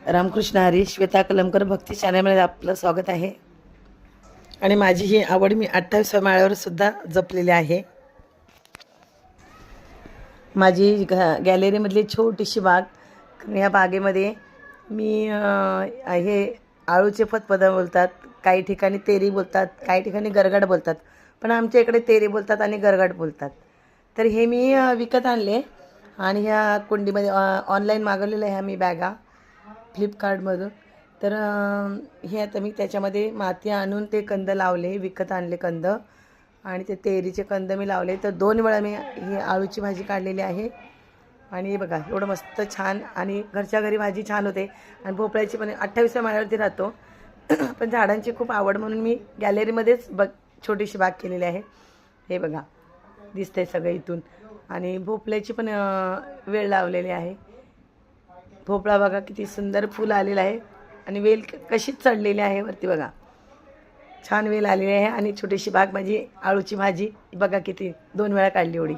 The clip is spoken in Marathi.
रामकृष्ण हरी. श्वेता कलमकर भक्ती चॅनलमध्ये आपलं स्वागत आहे. आणि माझी ही आवड मी 28व्या माळ्यावर सुद्धा जपलेली आहे. माझी गॅलरीमधली छोटीशी बाग. या बागेमध्ये मी हे आळूचे फतफद बोलतात, काही ठिकाणी तेरी बोलतात, काही ठिकाणी गरगाट बोलतात, पण आमच्या इकडे तेरी बोलतात आणि गरगाट बोलतात. तर हे मी विकत आणले आणि ह्या कुंडीमध्ये ऑनलाईन मागवलेलं आहे मी बॅगा फ्लिपकार्टमधून. तर हे आता मी त्याच्यामध्ये माती आणून ते कंद लावले, विकत आणले कंद, आणि ते तेरीचे कंद मी लावले. तर 2 वेळा मी ही आळूची भाजी काढलेली आहे. आणि हे बघा एवढं मस्त छान, आणि घरच्या घरी भाजी छान होते. आणि भोपळ्याची पण 28व्या माळ्यावरती राहतो पण झाडांची खूप आवड म्हणून मी गॅलरीमध्येच छोटीशी बाग केलेली आहे. हे बघा दिसतंय सगळं इथून. आणि भोपळ्याची पण वेळ लावलेली आहे. भोपळा बघा किती सुंदर फूल आलेलं आहे आणि वेल कशीच चढलेली आहे वरती बघा, छान वेल आलेली आहे. आणि छोटीशी बाग माझी आळूची भाजी बघा किती 2 वेळा काढली एवढी.